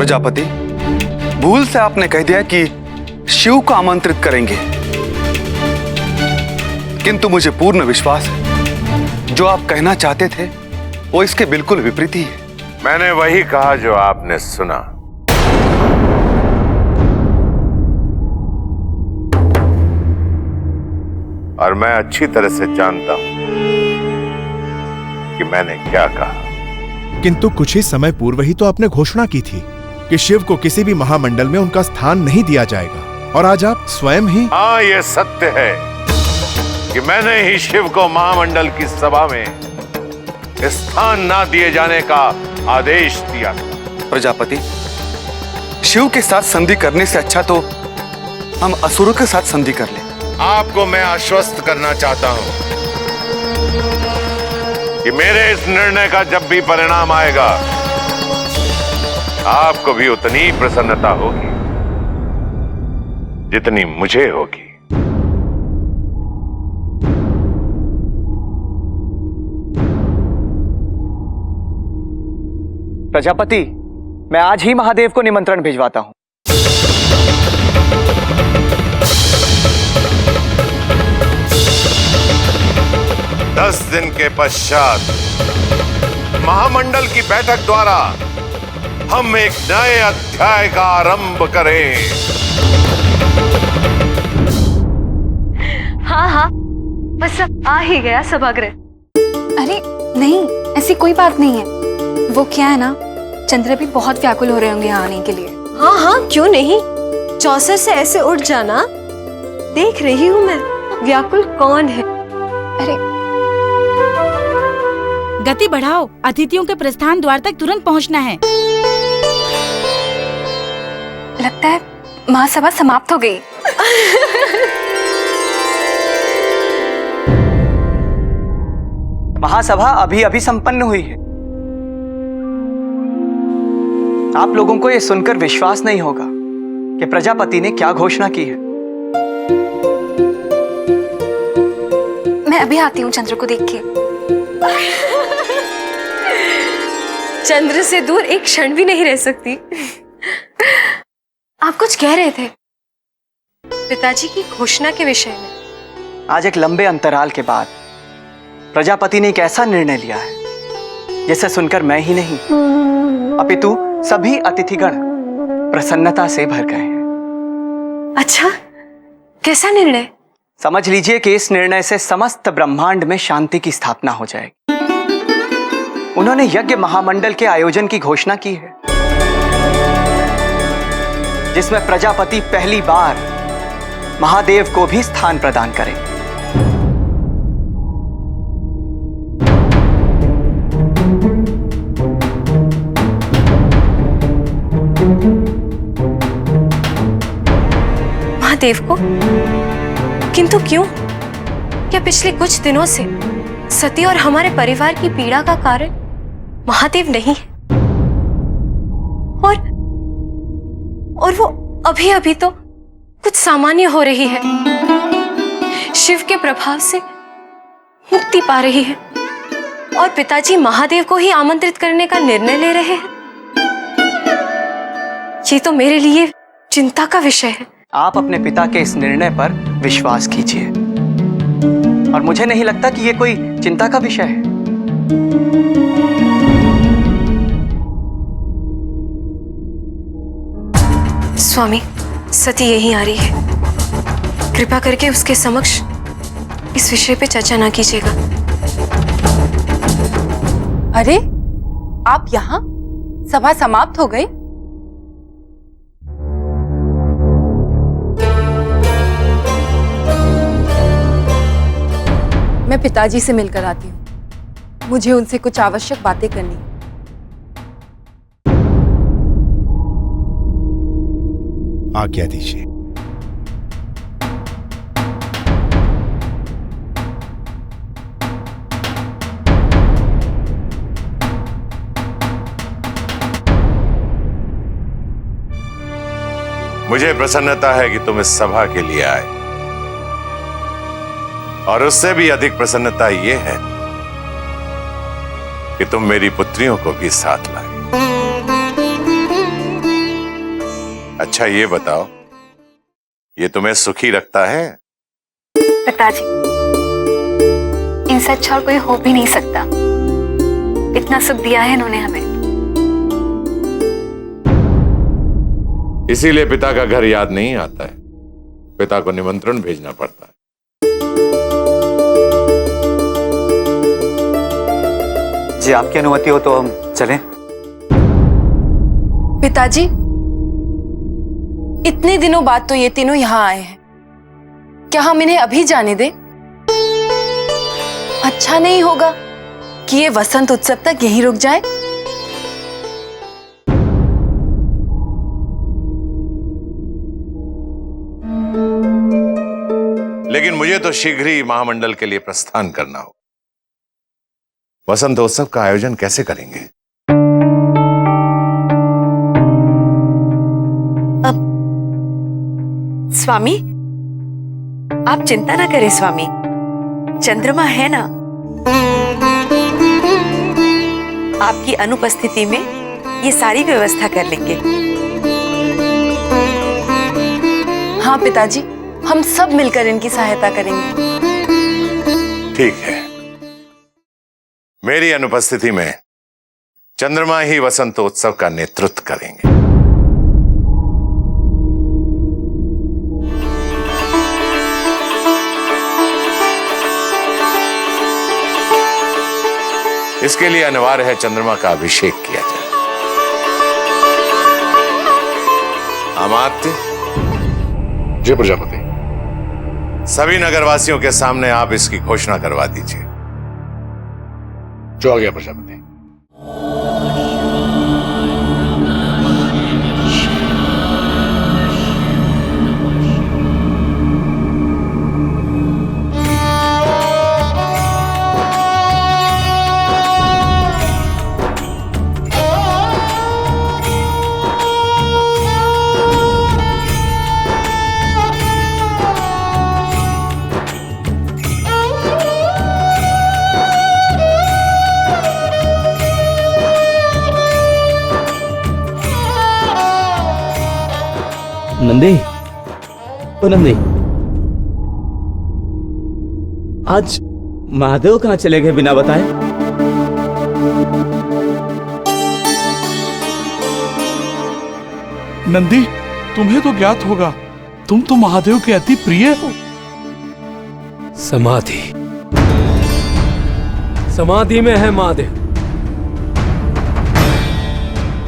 प्रजापति, भूल से आपने कह दिया कि शिव को आमंत्रित करेंगे, किंतु मुझे पूर्ण विश्वास है जो आप कहना चाहते थे वो इसके बिल्कुल विपरीत ही है। मैंने वही कहा जो आपने सुना। और मैं अच्छी तरह से जानता हूं कि मैंने क्या कहा। किंतु कुछ ही समय पूर्व ही तो आपने घोषणा की थी कि शिव को किसी भी महामंडल में उनका स्थान नहीं दिया जाएगा, और आज आप स्वयं ही। हाँ, ये सत्य है कि मैंने ही शिव को महामंडल की सभा में स्थान ना दिए जाने का आदेश दिया था। प्रजापति, शिव के साथ संधि करने से अच्छा तो हम असुरों के साथ संधि कर लें। आपको मैं आश्वस्त करना चाहता हूं कि मेरे इस निर्णय का जब भी परिणाम आएगा, आपको भी उतनी ही प्रसन्नता होगी जितनी मुझे होगी। प्रजापति, मैं आज ही महादेव को निमंत्रण भिजवाता हूं। दस दिन के पश्चात महामंडल की बैठक द्वारा हम एक नए अध्याय का आरंभ करें। हाँ हाँ, बस अब आ ही गया सभागृह। अरे नहीं, ऐसी कोई बात नहीं है। वो क्या है ना, चंद्र भी बहुत व्याकुल हो रहे होंगे यहाँ आने के लिए। हाँ हाँ, क्यों नहीं, चौसर से ऐसे उठ जाना, देख रही हूँ मैं व्याकुल कौन है। अरे गति बढ़ाओ, अतिथियों के प्रस्थान द्वार तक तुरंत पहुंचना है। लगता है महासभा समाप्त हो गई। महासभा अभी अभी संपन्न हुई है। आप लोगों को यह सुनकर विश्वास नहीं होगा कि प्रजापति ने क्या घोषणा की है। मैं अभी आती हूँ चंद्र को देख के। चंद्र से दूर एक क्षण भी नहीं रह सकती। आप कुछ कह रहे थे पिताजी की घोषणा के विषय में। आज एक लंबे अंतराल के बाद प्रजापति ने एक ऐसा निर्णय लिया है जिसे सुनकर मैं ही नहीं अपितु सभी अतिथिगण प्रसन्नता से भर गए हैं। अच्छा, कैसा निर्णय? समझ लीजिए कि इस निर्णय से समस्त ब्रह्मांड में शांति की स्थापना हो जाएगी। उन्होंने यज्ञ महामंडल के आयोजन की घोषणा की है, जिसमें प्रजापति पहली बार महादेव को भी स्थान प्रदान करेंगे। महादेव को? किंतु क्यों? क्या पिछले कुछ दिनों से सती और हमारे परिवार की पीड़ा का कारण महादेव नहीं है? और वो अभी अभी तो कुछ सामान्य हो रही है, शिव के प्रभाव से मुक्ति पा रही है, और पिताजी महादेव को ही आमंत्रित करने का निर्णय ले रहे हैं। ये तो मेरे लिए चिंता का विषय है। आप अपने पिता के इस निर्णय पर विश्वास कीजिए, और मुझे नहीं लगता कि यह कोई चिंता का विषय है। स्वामी, सती यहीं आ रही है। कृपा करके उसके समक्ष इस विषय पे चर्चा ना कीजिएगा। अरे, आप यहाँ? सभा समाप्त हो गई? मैं पिताजी से मिलकर आती हूँ। मुझे उनसे कुछ आवश्यक बातें करनी है। आज्ञा दीजिए। मुझे प्रसन्नता है कि तुम इस सभा के लिए आए, और उससे भी अधिक प्रसन्नता यह है कि तुम मेरी पुत्रियों को भी साथ लाए। अच्छा ये बताओ, ये तुम्हें सुखी रखता है? पिताजी, इनसे अच्छा और कोई हो भी नहीं सकता। इतना सुख दिया है इन्होंने हमें। इसीलिए पिता का घर याद नहीं आता है, पिता को निमंत्रण भेजना पड़ता है। जी आपकी अनुमति हो तो हम चलें। पिताजी, इतने दिनों बाद तो ये तीनों यहाँ आए हैं, क्या हम इन्हें अभी जाने दें? अच्छा नहीं होगा कि ये वसंत उत्सव तक यहीं रुक जाए। लेकिन मुझे तो शीघ्र ही महामंडल के लिए प्रस्थान करना हो। वसंतोत्सव का आयोजन कैसे करेंगे? स्वामी, आप चिंता ना करें स्वामी, चंद्रमा है ना, आपकी अनुपस्थिति में ये सारी व्यवस्था कर लेंगे। हाँ पिताजी, हम सब मिलकर इनकी सहायता करेंगे। ठीक है, मेरी अनुपस्थिति में चंद्रमा ही वसंतोत्सव का नेतृत्व करेंगे। इसके लिए अनिवार्य है चंद्रमा का अभिषेक किया जाए। अमात्य, जय प्रजापति। सभी नगरवासियों के सामने आप इसकी घोषणा करवा दीजिए। जो आ गया प्रजापति। नंदी, ओ नंदी, आज महादेव कहाँ चले गए बिना बताए? नंदी, तुम्हें तो ज्ञात होगा, तुम तो महादेव के अति प्रिय हो। समाधि, समाधि में है महादेव।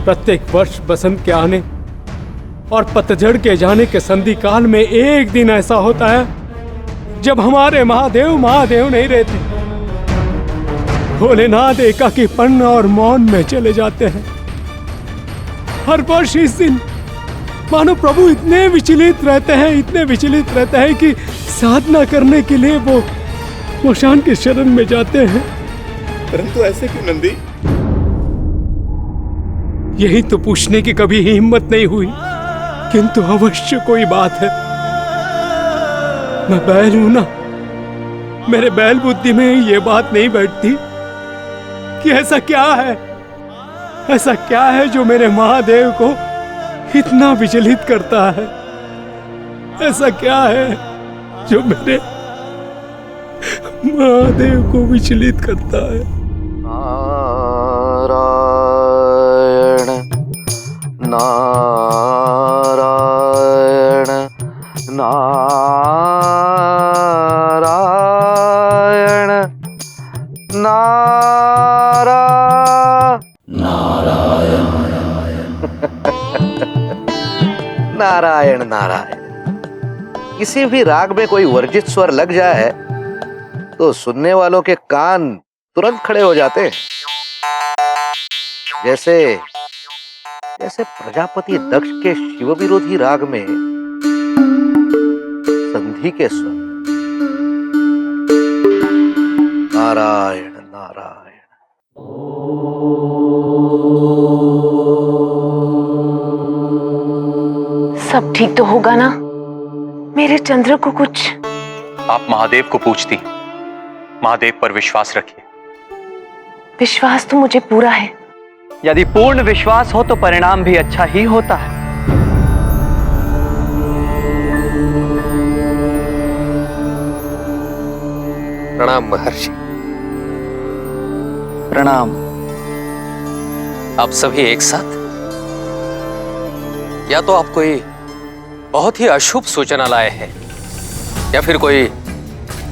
प्रत्येक वर्ष बसंत के आने और पतझड़ के जाने के संधि काल में एक दिन ऐसा होता है जब हमारे महादेव नहीं रहते। भोलेनाथ एकाकीपन और मौन में चले जाते हैं। हर वर्ष इस दिन मानो प्रभु इतने विचलित रहते हैं कि साधना करने के लिए वो मोशान की शरण में जाते हैं। परंतु ऐसे क्यों नंदी? यही तो पूछने की कभी हिम्मत नहीं हुई, किंतु अवश्य कोई बात है। मैं बैल हूं ना, मेरे बैल बुद्धि में ये बात नहीं बैठती कि ऐसा क्या है जो मेरे महादेव को इतना विचलित करता है। ऐसा क्या है जो मेरे महादेव को विचलित करता है। नारायण नारायण नारायण नारायण। किसी भी राग में कोई वर्जित स्वर लग जाए तो सुनने वालों के कान तुरंत खड़े हो जाते हैं। जैसे प्रजापति दक्ष के शिव विरोधी राग में संधि के स्वर। नारायण नारायण। सब ठीक तो होगा ना? मेरे चंद्र को कुछ? आप महादेव को पूछती, महादेव पर विश्वास रखिए। विश्वास तो मुझे पूरा है। यदि पूर्ण विश्वास हो तो परिणाम भी अच्छा ही होता है। प्रणाम महर्षि। प्रणाम। आप सभी एक साथ? या तो आप कोई बहुत ही अशुभ सूचना लाए हैं या फिर कोई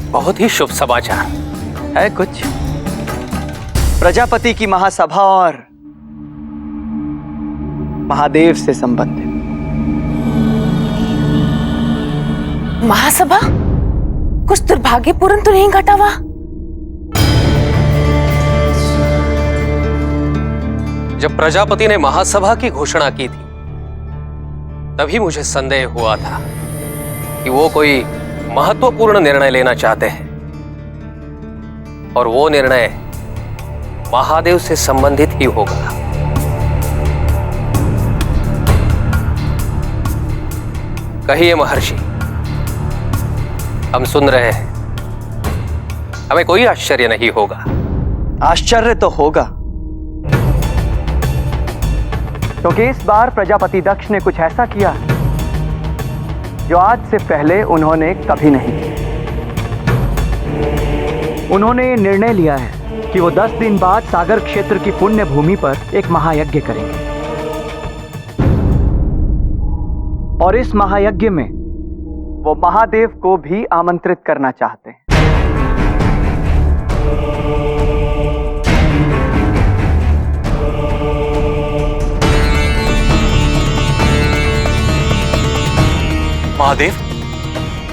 बहुत ही शुभ समाचार है। कुछ प्रजापति की महासभा और महादेव से संबंधित। महासभा? कुछ दुर्भाग्यपूर्ण तो नहीं घटा हुआ? जब प्रजापति ने महासभा की घोषणा की थी तभी मुझे संदेह हुआ था कि वो कोई महत्वपूर्ण निर्णय लेना चाहते हैं और वो निर्णय महादेव से संबंधित ही होगा। कहिए महर्षि, हम सुन रहे हैं। हमें कोई आश्चर्य नहीं होगा। आश्चर्य तो होगा, क्योंकि इस बार प्रजापति दक्ष ने कुछ ऐसा किया जो आज से पहले उन्होंने कभी नहीं किया। उन्होंने ये निर्णय लिया है कि वो 10 दिन बाद सागर क्षेत्र की पुण्य भूमि पर एक महायज्ञ करेंगे और इस महायज्ञ में वो महादेव को भी आमंत्रित करना चाहते हैं। महादेव,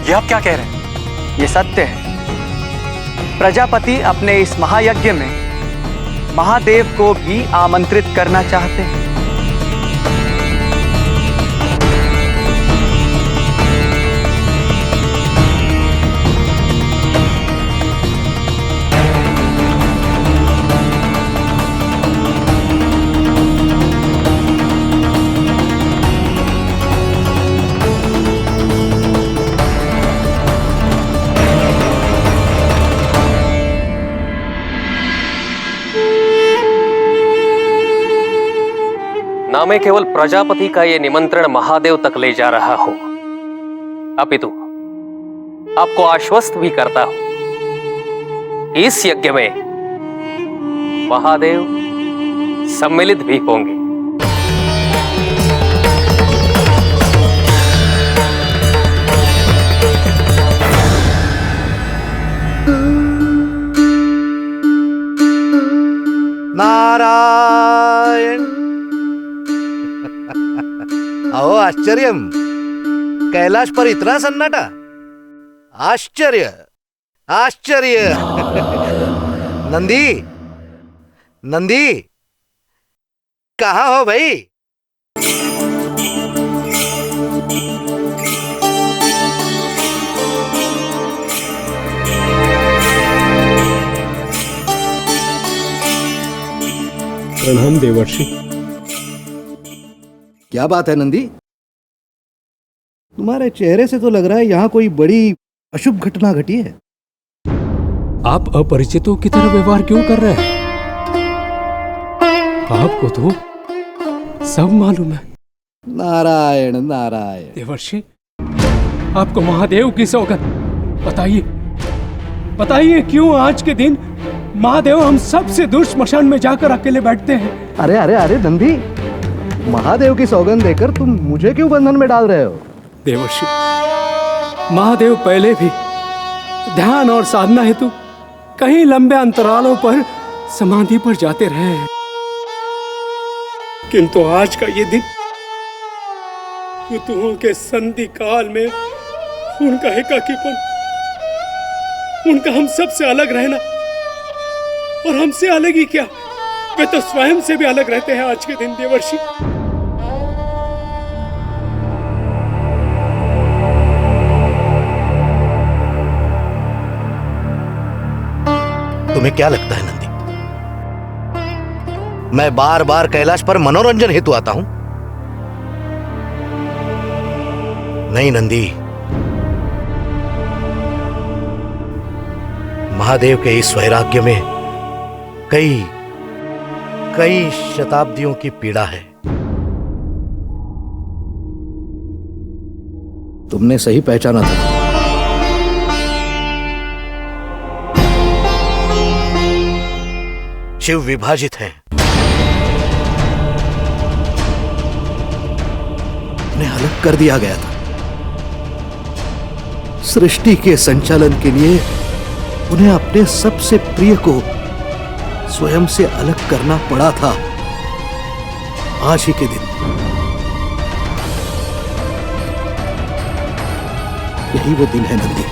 ये आप क्या कह रहे हैं? ये सत्य है। प्रजापति अपने इस महायज्ञ में महादेव को भी आमंत्रित करना चाहते हैं। ना मैं केवल प्रजापति का ये निमंत्रण महादेव तक ले जा रहा हूं, अपितु आपको आश्वस्त भी करता हूं कि इस यज्ञ में महादेव सम्मिलित भी होंगे। नारायण। अहो आश्चर्यम, कैलाश पर इतना सन्नाटा? आश्चर्य आश्चर्य। नंदी, नंदी कहाँ हो भाई? प्रणाम देवर्षि। क्या बात है नंदी? तुम्हारे चेहरे से तो लग रहा है यहाँ कोई बड़ी अशुभ घटना घटी है। आप अपरिचितों की तरह व्यवहार क्यों कर रहे हैं? आपको तो सब मालूम है। नारायण नारायण। देवर्षि, आपको महादेव की सौगंध। बताइए बताइए, क्यों आज के दिन महादेव हम सबसे दूर श्मशान में जाकर अकेले बैठते हैं? अरे अरे अरे नंदी, महादेव की सौगंध देकर तुम मुझे क्यों बंधन में डाल रहे हो? देवर्षि, महादेव पहले भी ध्यान और साधना हेतु कई लंबे अंतरालों पर समाधि पर जाते रहे हैं, किंतु आज का ये दिन ऋतुओं के संधि काल में उनका एकाकीपन, उनका हम सबसे अलग रहना, और हमसे अलग ही क्या, वे तो स्वयं से भी अलग रहते हैं आज के दिन। देवर्षि, तुम्हें क्या लगता है नंदी, मैं बार बार कैलाश पर मनोरंजन हेतु आता हूं? नहीं नंदी, महादेव के इस वैराग्य में कई कई शताब्दियों की पीड़ा है। तुमने सही पहचाना था। शिव विभाजित हैं। उन्हें अलग कर दिया गया था। सृष्टि के संचालन के लिए उन्हें अपने सबसे प्रिय को स्वयं से अलग करना पड़ा था। आज ही के दिन यही वो दिन है नंदी,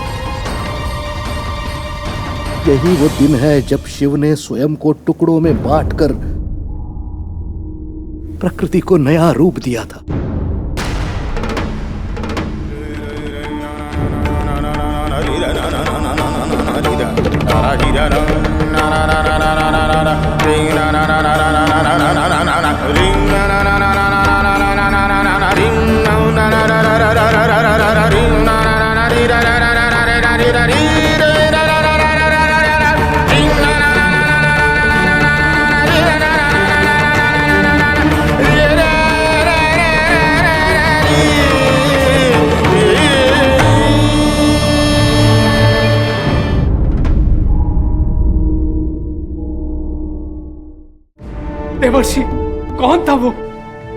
यही वो दिन है जब शिव ने स्वयं को टुकड़ों में बांटकर प्रकृति को नया रूप दिया था। देवर्षि, कौन था वो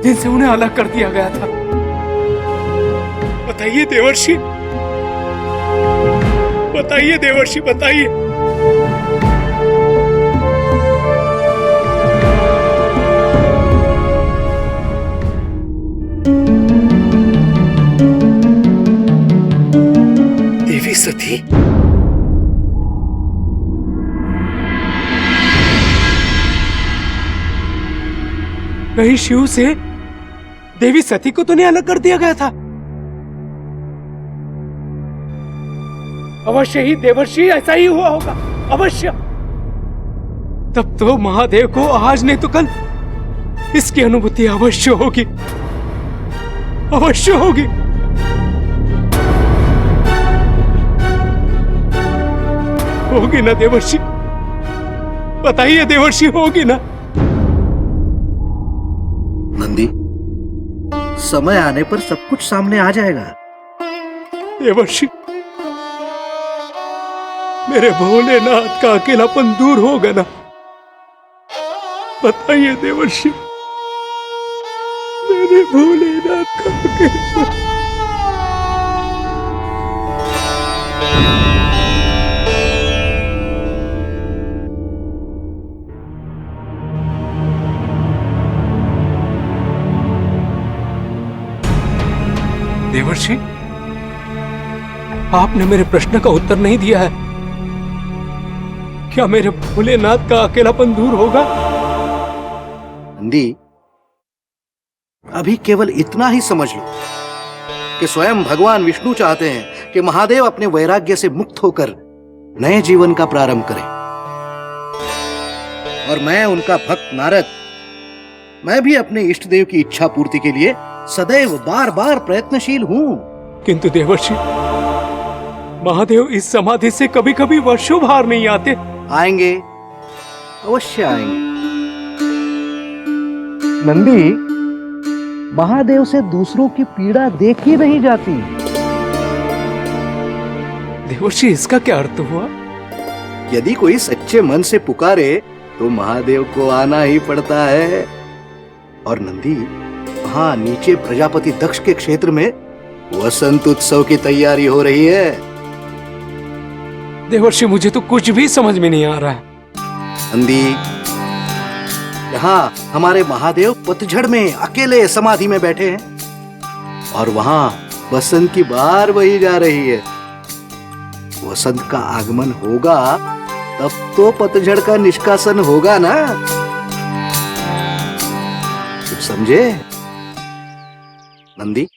जिनसे उन्हें अलग कर दिया गया था? बताइए देवर्षि, बताइए देवर्षि, बताइए। देवी सती? कहीं शिव से देवी सती को तो नहीं अलग कर दिया गया था? अवश्य ही देवर्षि ऐसा ही हुआ होगा, अवश्य। तब तो महादेव को आज नहीं तो कल इसकी अनुभूति अवश्य होगी, अवश्य होगी। होगी ना देवर्षि? बताइए देवर्षि, होगी ना? नंदी, समय आने पर सब कुछ सामने आ जाएगा। देवर्षि, मेरे भोलेनाथ का अकेलापन दूर होगा ना? बताइए देवर्षि, मेरे भोलेनाथ का अकेलापन। देवर्षि, आपने मेरे प्रश्न का उत्तर नहीं दिया है। क्या मेरे भोलेनाथ का अकेलापन दूर होगा? नंदी, अभी केवल इतना ही समझ लो कि स्वयं भगवान विष्णु चाहते हैं कि महादेव अपने वैराग्य से मुक्त होकर नए जीवन का प्रारंभ करें। और मैं उनका भक्त नारद, मैं भी अपने इष्ट देव की इच्छा पूर्ति के लिए सदैव बार बार प्रयत्नशील हूं। किंतु देवर्षि, महादेव इस समाधि से कभी कभी वर्षों बाहर नहीं आते। आएंगे, अवश्य आएंगे। नंदी, महादेव से दूसरों की पीड़ा देखी नहीं जाती। देवर्षि, इसका क्या अर्थ हुआ? यदि कोई सच्चे मन से पुकारे तो महादेव को आना ही पड़ता है। और नंदी, वहां नीचे प्रजापति दक्ष के क्षेत्र में वसंत उत्सव की तैयारी हो रही है। देवर्षि, मुझे तो कुछ भी समझ में नहीं आ रहा है। नंदी, यहाँ हमारे महादेव पतझड़ में अकेले समाधि में बैठे हैं और वहां बसंत की बहार बही जा रही है। वसंत का आगमन होगा तब तो पतझड़ का निष्कासन होगा ना? कुछ समझे? नंदी,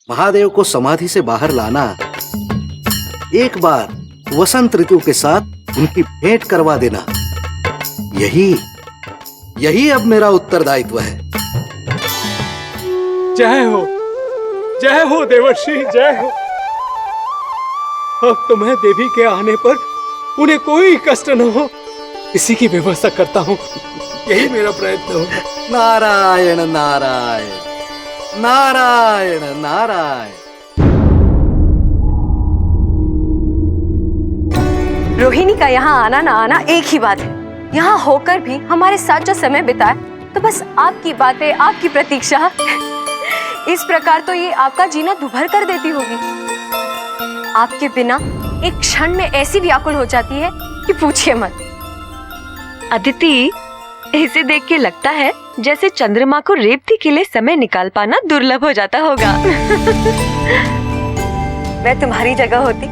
महादेव को समाधि से बाहर लाना, एक बार वसंत ऋतु के साथ उनकी भेंट करवा देना, यही अब मेरा उत्तरदायित्व है। जय हो देवर्षि, जय हो। अब तो मैं देवी के आने पर उन्हें कोई कष्ट न हो, इसी की व्यवस्था करता हूँ। यही मेरा प्रयत्न होगा। नारायण नारायण नारायण नारायण। रोहिणी का यहाँ आना ना आना एक ही बात है। यहाँ होकर भी हमारे साथ जो समय बिताए, तो बस आपकी बातें, आपकी प्रतीक्षा, इस प्रकार तो ये आपका जीना दुभर कर देती होगी। आपके बिना एक क्षण में ऐसी व्याकुल हो जाती है कि पूछिए मत। अदिति, इसे देख के लगता है जैसे चंद्रमा को रेवती के लिए समय निकाल पाना दुर्लभ हो जाता होगा। मैं तुम्हारी जगह होती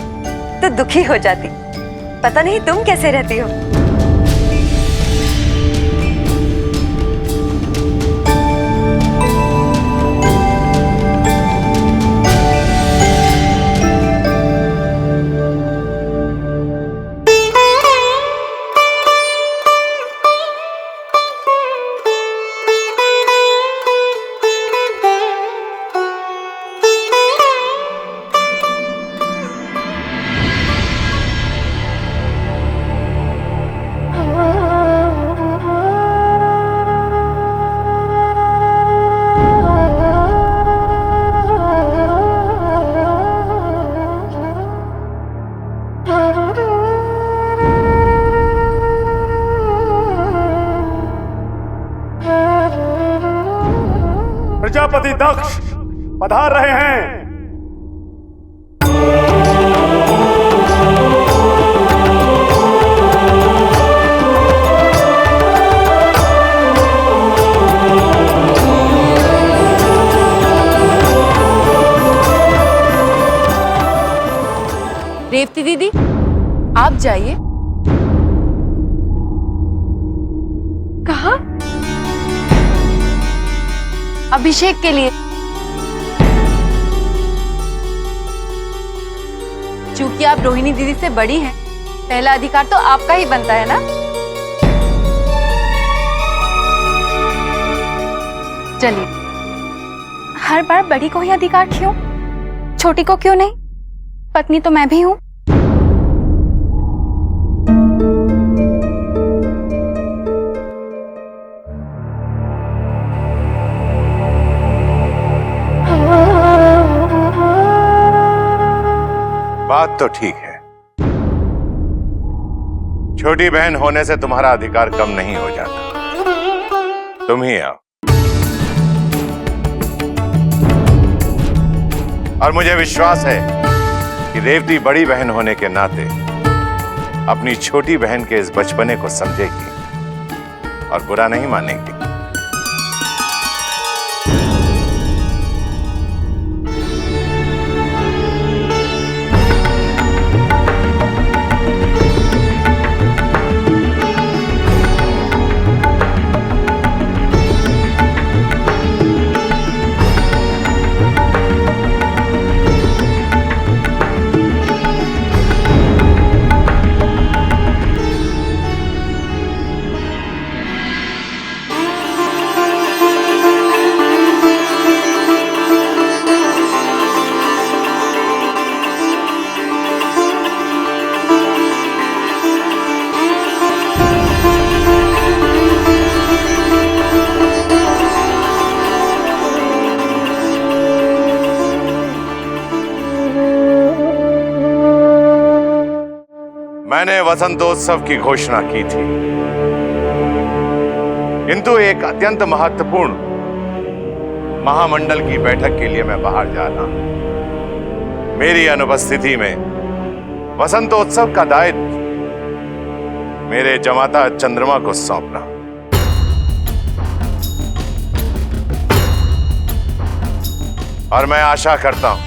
तो दुखी हो जाती। पता नहीं तुम कैसे रहती हो। प्रजापति दक्ष पधार रहे हैं। रेवती दीदी, आप जाइए। कहाँ? अभिषेक के लिए। चूंकि आप रोहिणी दीदी से बड़ी हैं, पहला अधिकार तो आपका ही बनता है ना। चलिए। हर बार बड़ी को ही अधिकार क्यों, छोटी को क्यों नहीं? पत्नी तो मैं भी हूँ। बात तो ठीक है। छोटी बहन होने से तुम्हारा अधिकार कम नहीं हो जाता। तुम ही आओ। और मुझे विश्वास है कि रेवती बड़ी बहन होने के नाते अपनी छोटी बहन के इस बचपने को समझेगी और बुरा नहीं मानेगी। मैंने वसंतोत्सव की घोषणा की थी, किंतु एक अत्यंत महत्वपूर्ण महामंडल की बैठक के लिए मैं बाहर जा रहा हूं। मेरी अनुपस्थिति में वसंतोत्सव का दायित्व मेरे जमाता चंद्रमा को सौंपना। और मैं आशा करता हूं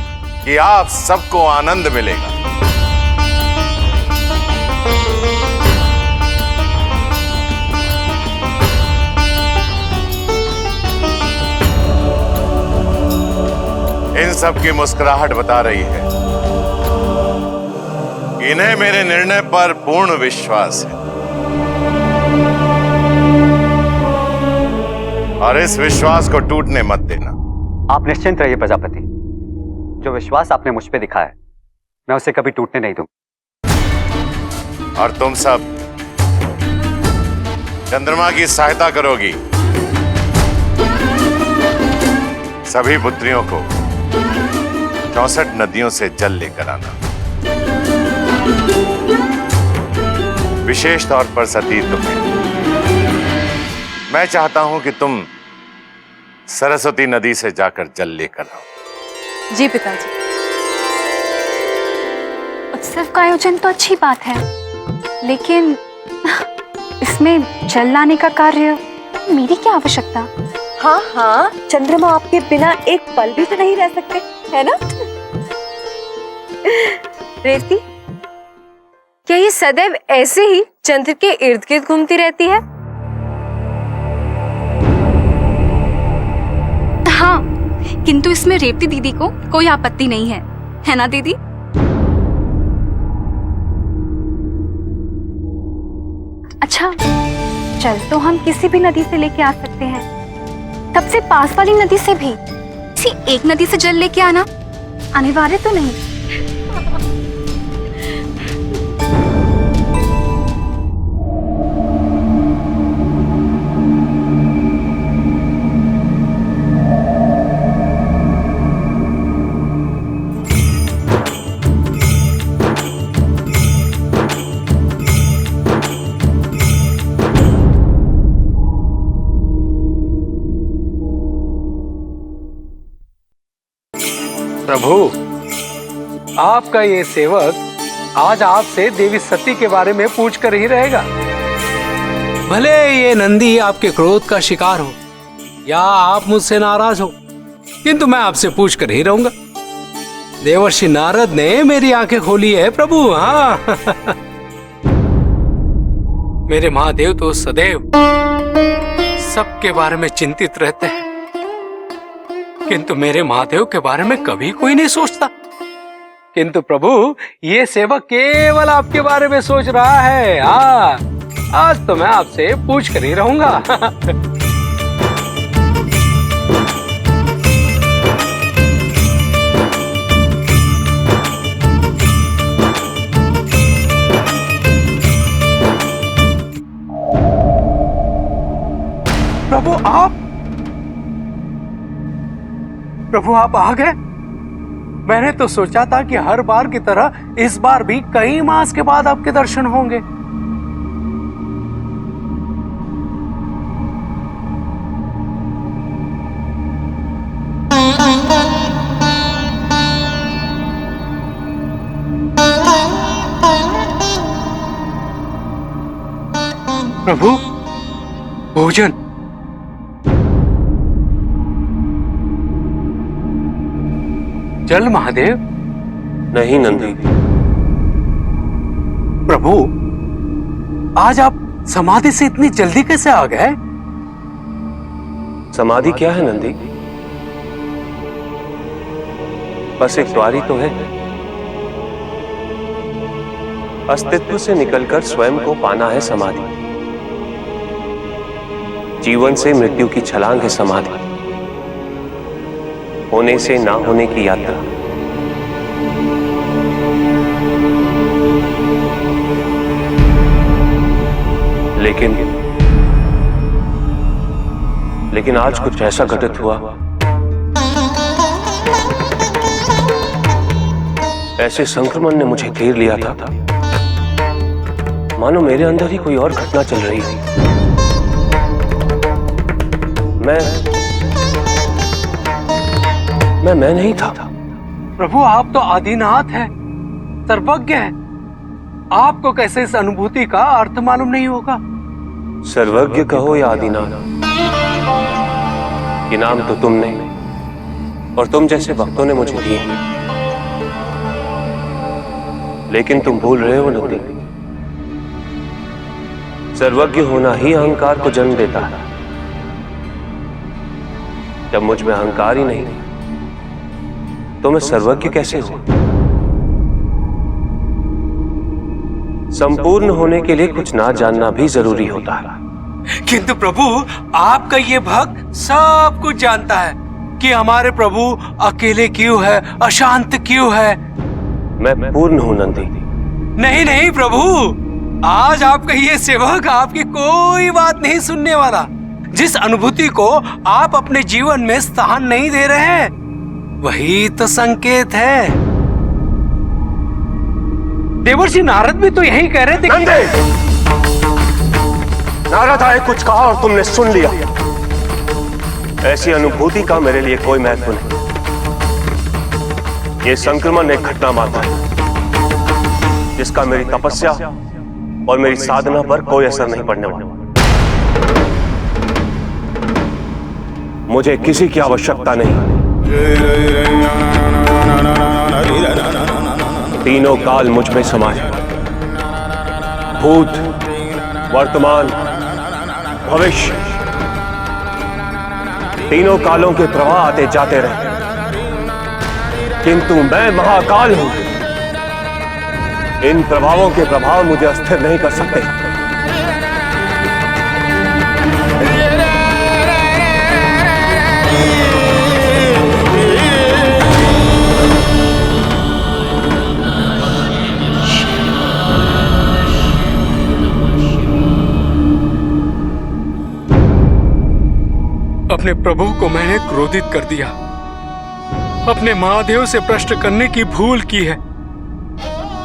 कि आप सबको आनंद मिलेगा। इन सब की मुस्कुराहट बता रही है कि इन्हें मेरे निर्णय पर पूर्ण विश्वास है और इस विश्वास को टूटने मत देना। आप निश्चिंत रहिए प्रजापति, जो विश्वास आपने मुझ पे दिखाया है मैं उसे कभी टूटने नहीं दूंगा। और तुम सब चंद्रमा की सहायता करोगी। सभी पुत्रियों को 64 नदियों से जल लेकर आना। विशेष तौर पर सती तुम्हें मैं चाहता हूं कि तुम सरस्वती नदी से जाकर जल लेकर आओ। जी पिताजी। उत्सव का आयोजन तो अच्छी बात है, लेकिन इसमें जल लाने का कार्य मेरी क्या आवश्यकता? हाँ हाँ, चंद्रमा आपके बिना एक पल भी तो नहीं रह सकते, है ना? रेवती, क्या ये सदैव ऐसे ही चंद्र के इर्द गिर्द घूमती रहती है? हाँ, किंतु इसमें रेवती दीदी को कोई आपत्ति नहीं है ना दीदी? अच्छा, चल तो हम किसी भी नदी से लेके आ सकते हैं, सबसे पास वाली नदी से भी। किसी एक नदी से जल लेके आना अनिवार्य तो नहीं। प्रभु, आपका ये सेवक आज आपसे देवी सती के बारे में पूछ कर ही रहेगा। भले ये नंदी आपके क्रोध का शिकार हो या आप मुझसे नाराज हो, किंतु मैं आपसे पूछ कर ही रहूंगा। देवर्षि नारद ने मेरी आंखें खोली है प्रभु। हाँ मेरे महादेव तो सदैव सबके बारे में चिंतित रहते हैं, किंतु मेरे महादेव के बारे में कभी कोई नहीं सोचता। किंतु प्रभु, ये सेवक केवल आपके बारे में सोच रहा है। आज तो मैं आपसे पूछ कर ही रहूंगा। प्रभु आप आ गए। मैंने तो सोचा था कि हर बार की तरह इस बार भी कई मास के बाद आपके दर्शन होंगे। प्रभु, भोजन। जल महादेव। नहीं नंदी। प्रभु, आज आप समाधि से इतनी जल्दी कैसे आ गए? समाधि क्या है नंदी? बस एक द्वारी तो है। अस्तित्व से निकलकर स्वयं को पाना है समाधि। जीवन से मृत्यु की छलांग है समाधि। होने से ना होने की यात्रा। लेकिन आज कुछ ऐसा घटित हुआ, ऐसे संक्रमण ने मुझे घेर लिया था, मानो मेरे अंदर ही कोई और घटना चल रही थी। मैं नहीं था। प्रभु, आप तो आदिनाथ हैं, सर्वज्ञ हैं। आपको कैसे इस अनुभूति का अर्थ मालूम नहीं होगा? सर्वज्ञ कहो या आदिनाथ, ये नाम तो तुमने और तुम जैसे भक्तों ने मुझे दिए, लेकिन तुम भूल रहे हो नंदी, सर्वज्ञ होना ही अहंकार को जन्म देता है। जब मुझ में अहंकार ही नहीं तो मैं सर्वज्ञ कैसे हूं? संपूर्ण होने के लिए कुछ ना जानना भी जरूरी होता है। किंतु प्रभु, आपका ये भक्त सब कुछ जानता है कि हमारे प्रभु अकेले क्यों है, अशांत क्यों है। मैं पूर्ण हूं नंदी। नहीं प्रभु, आज आपका ये सेवक आपकी कोई बात नहीं सुनने वाला। जिस अनुभूति को आप अपने जीवन में स्थान नहीं दे रहे हैं, वही तो संकेत है। देवर्षि नारद भी तो यही कह रहे थे। नारद आए, कुछ कहा और तुमने सुन लिया। ऐसी अनुभूति का मेरे लिए कोई महत्व नहीं। ये संक्रमण एक घटना मात्र है जिसका मेरी तपस्या और मेरी साधना पर कोई असर नहीं पड़ने वाला। मुझे किसी की आवश्यकता नहीं। तीनों काल मुझ में समाये, भूत, वर्तमान, भविष्य, तीनों कालों के प्रवाह आते जाते रहे, किंतु मैं महाकाल हूं। इन प्रभावों के प्रभाव मुझे अस्थिर नहीं कर सकते। अपने प्रभु को मैंने क्रोधित कर दिया, अपने महादेव से प्रश्न करने की भूल की है।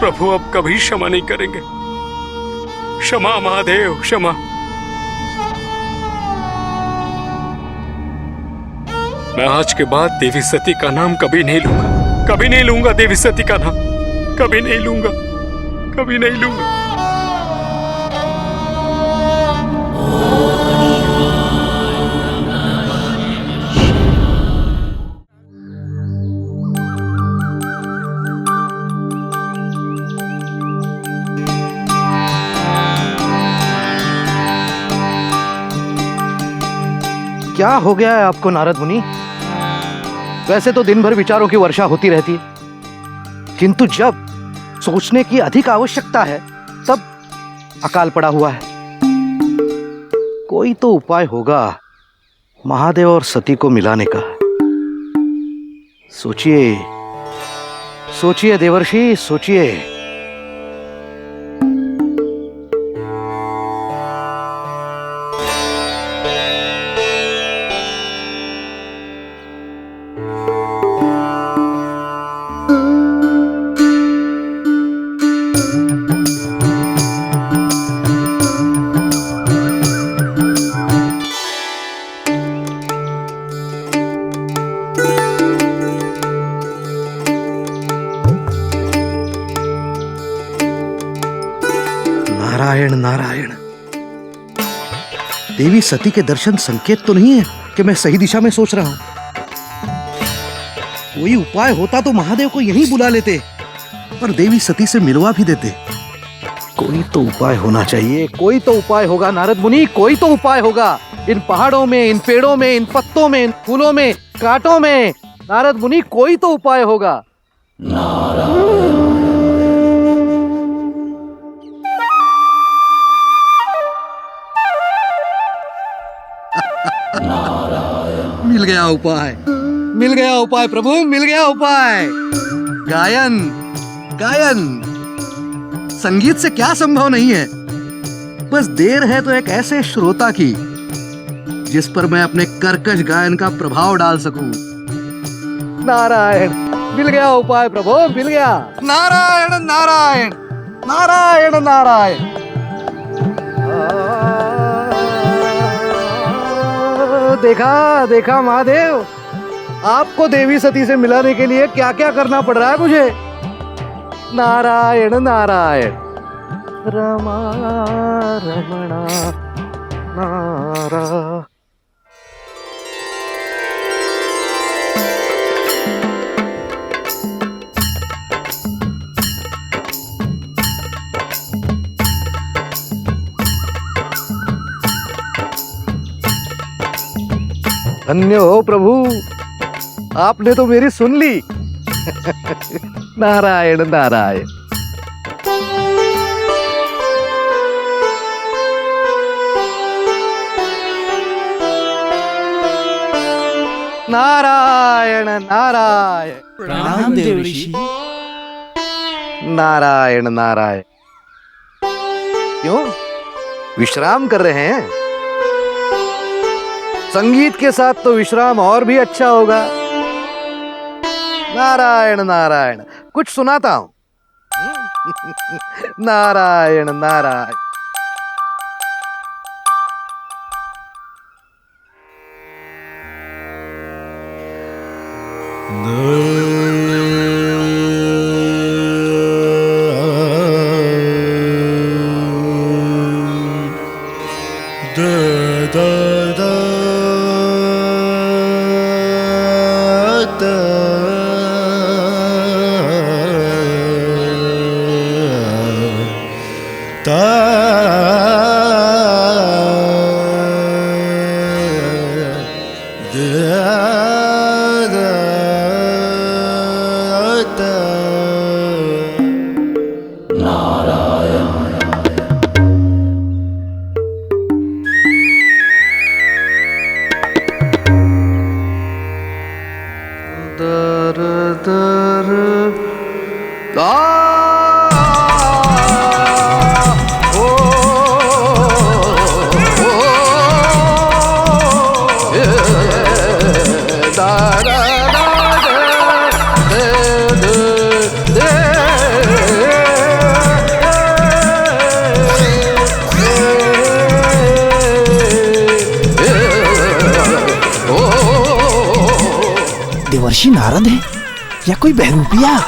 प्रभु अब कभी क्षमा नहीं करेंगे। क्षमा महादेव, क्षमा। मैं आज के बाद देवी सती का नाम कभी नहीं लूंगा, कभी नहीं लूंगा देवी सती का नाम, कभी नहीं लूंगा, कभी नहीं लूंगा। क्या हो गया है आपको नारद मुनि? वैसे तो दिन भर विचारों की वर्षा होती रहती है, किंतु जब सोचने की अधिक आवश्यकता है तब अकाल पड़ा हुआ है। कोई तो उपाय होगा महादेव और सती को मिलाने का। सोचिए सोचिए देवर्षि, सोचिए। नारायण नारायण। देवी सती के दर्शन संकेत तो नहीं है कि मैं सही दिशा में सोच रहा हूं। कोई उपाय होता तो महादेव को यहीं बुला लेते और देवी सती से मिलवा भी देते। कोई तो उपाय होना चाहिए, कोई तो उपाय होगा नारद मुनि, कोई तो उपाय होगा। इन पहाड़ों में, इन पेड़ों में, इन पत्तों में, इन फूलों में, कांटों में, नारद मुनि कोई तो उपाय होगा। मिल गया उपाय, मिल गया उपाय प्रभु, मिल गया उपाय। गायन गायन संगीत से क्या संभव नहीं है। बस देर है तो एक ऐसे श्रोता की जिस पर मैं अपने कर्कश गायन का प्रभाव डाल सकूं। नारायण, मिल गया उपाय प्रभु, मिल गया। नारायण नारायण नारायण नारायण। देखा देखा महादेव, आपको देवी सती से मिलाने के लिए क्या क्या करना पड़ रहा है मुझे। नारायण नारायण। रमा रमणा नारा। धन्य हो प्रभु, आपने तो मेरी सुन ली। नारायण नारायण। नारायण नारायण। प्रणाम देवर्षि। नारायण नारायण। क्यों विश्राम कर रहे हैं? संगीत के साथ तो विश्राम और भी अच्छा होगा। नारायण नारायण। कुछ सुनाता हूं। नारायण नारायण। देवर्षि नारद है या कोई बहरूपिया?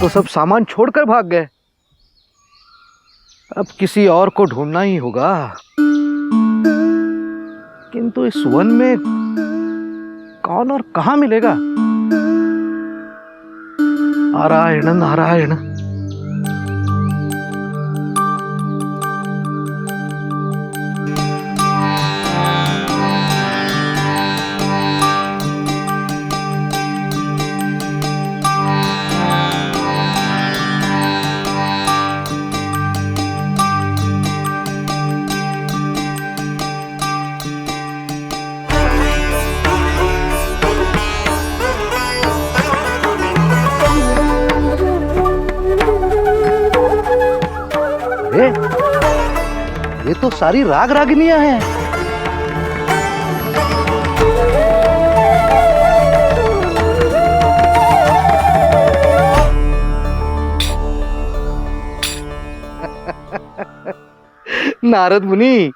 तो सब सामान छोड़कर भाग गए। अब किसी और को ढूंढना ही होगा। किंतु इस वन में कौन और कहां मिलेगा? नारायण नारायण। ये तो सारी राग रागिनियां हैं। नारद मुनि,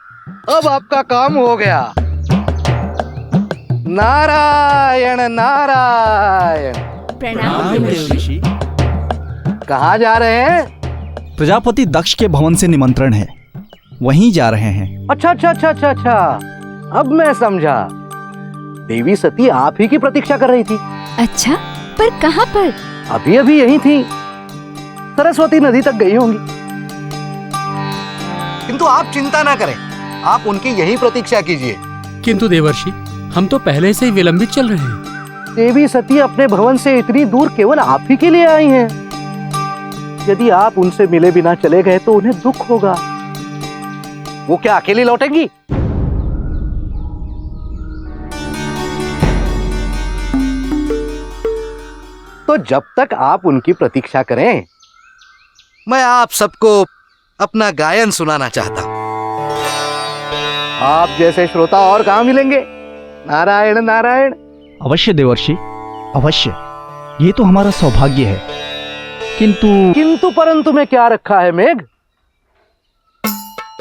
अब आपका काम हो गया। नारायण नारायण। प्रणाम देवर्षि। कहाँ जा रहे हैं? प्रजापति दक्ष के भवन से निमंत्रण है, वहीं जा रहे हैं। अच्छा अच्छा अच्छा अच्छा अच्छा, अब मैं समझा। देवी सती आप ही की प्रतीक्षा कर रही थी। अच्छा, पर कहाँ पर? अभी अभी यहीं थी, सरस्वती नदी तक गई होंगी। किंतु आप चिंता ना करें, आप उनकी यहीं प्रतीक्षा कीजिए। किंतु देवर्षि, हम तो पहले से ही विलंबित चल रहे हैं। देवी सती अपने भवन से इतनी दूर केवल आप ही के लिए आई हैं। यदि आप उनसे मिले बिना चले गए तो उन्हें दुख होगा। वो क्या अकेली लौटेंगी? तो जब तक आप उनकी प्रतीक्षा करें, मैं आप सबको अपना गायन सुनाना चाहता हूं। आप जैसे श्रोता और कहां मिलेंगे? नारायण नारायण। अवश्य देवर्षि, अवश्य। ये तो हमारा सौभाग्य है। किंतु परंतु में क्या रखा है मेघ?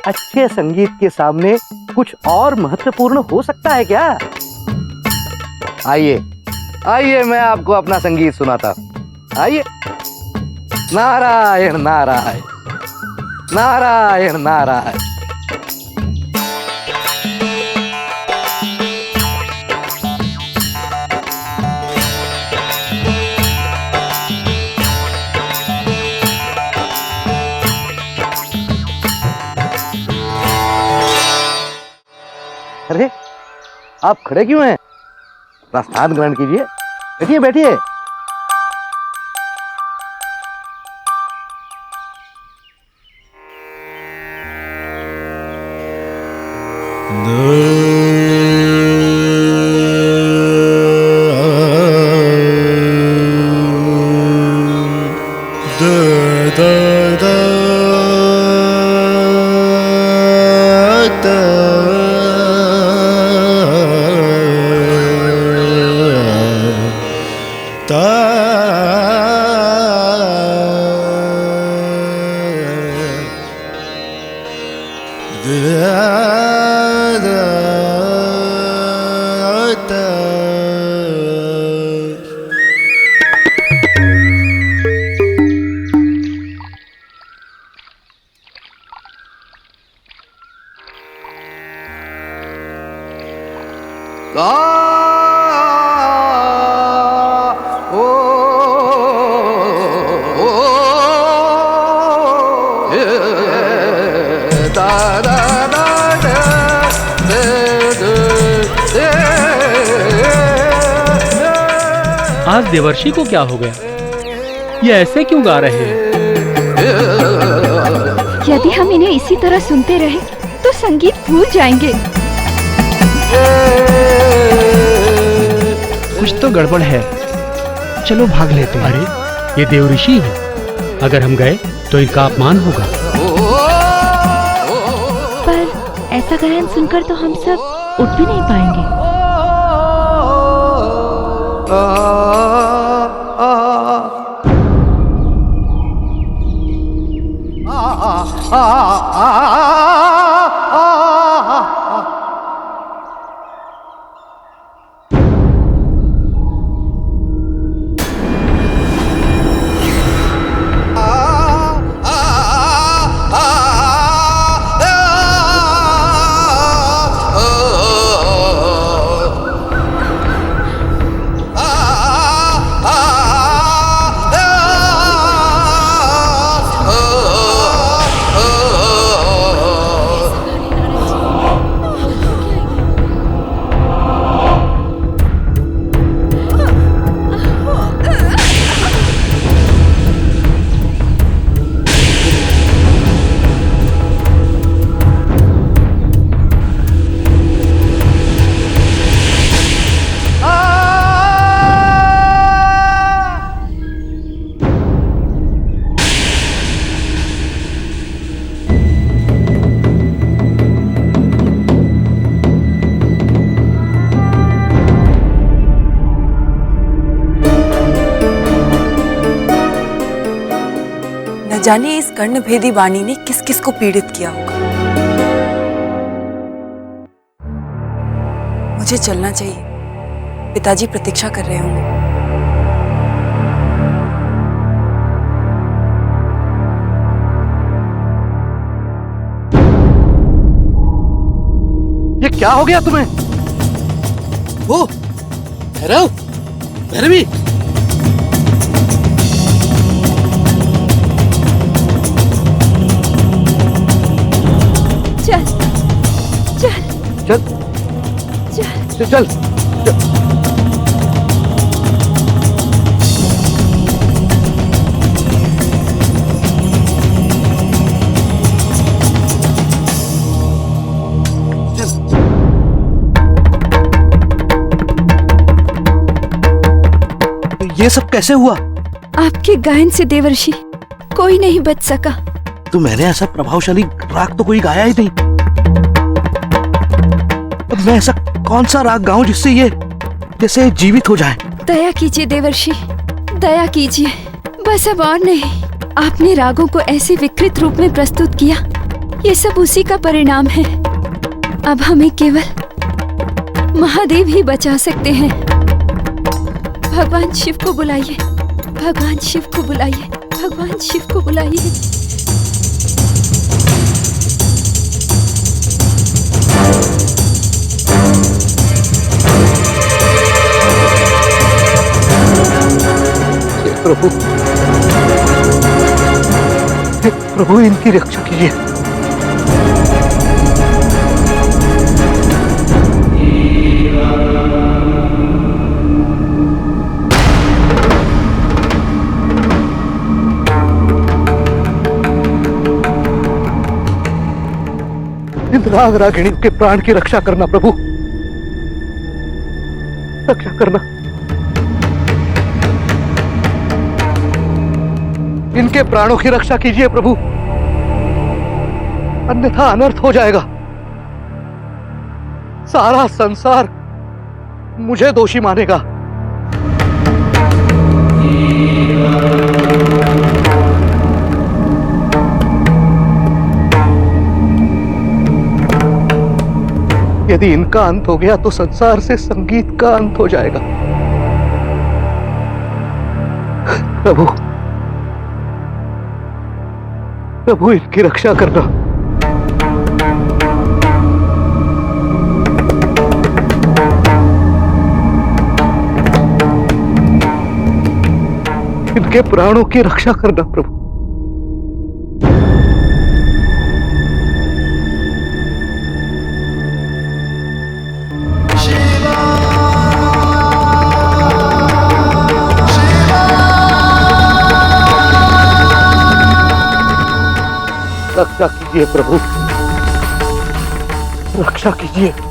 अच्छे संगीत के सामने कुछ और महत्वपूर्ण हो सकता है क्या? आइए आइए, मैं आपको अपना संगीत सुनाता हूं। आइए। नारायण नारायण नारायण नारायण। अरे, आप खड़े क्यों हैं? प्रसाद ग्रहण कीजिए। बैठिए बैठिए। गा ओ दा दा दा आज देवर्षि को क्या हो गया? ये ऐसे क्यों गा रहे हैं? यदि हम इन्हें इसी तरह सुनते रहे तो संगीत भूल जाएंगे। कुछ तो गड़बड़ है, चलो भाग लेते हैं। अरे ये देवऋषि है, अगर हम गए तो इनका अपमान होगा। पर ऐसा गायन सुनकर तो हम सब उठ भी नहीं पाएंगे। जाने इस कर्णभेदी वाणी ने किस किस को पीड़ित किया होगा। मुझे चलना चाहिए, पिताजी प्रतीक्षा कर रहे होंगे। ये क्या हो गया तुम्हें? ओ भैरव, भैरवी, चल चल चल चल चल, चल। ये सब कैसे हुआ? आपके गायन से देवर्षि कोई नहीं बच सका। तो मैंने ऐसा प्रभावशाली राग तो कोई गाया ही नहीं। अब मैं ऐसा कौन सा राग गाऊं जिससे ये जैसे जीवित हो जाए? दया कीजिए देवर्षि, दया कीजिए, बस अब और नहीं। आपने रागों को ऐसे विकृत रूप में प्रस्तुत किया, ये सब उसी का परिणाम है। अब हमें केवल महादेव ही बचा सकते हैं। भगवान शिव को बुलाइए, भगवान शिव को बुलाइए, भगवान शिव को बुलाइए। प्रभु, प्रभु इनकी रक्षा कीजिए। इन राग रागिणी के प्राण की रक्षा करना प्रभु, रक्षा करना। इनके प्राणों की रक्षा कीजिए प्रभु, अन्यथा अनर्थ हो जाएगा। सारा संसार मुझे दोषी मानेगा। यदि इनका अंत हो गया तो संसार से संगीत का अंत हो जाएगा। प्रभु, प्रभु इनकी रक्षा करना। उनके प्राणों की रक्षा करना प्रभु। रक्षा कीजिए प्रभु, रक्षा कीजिए।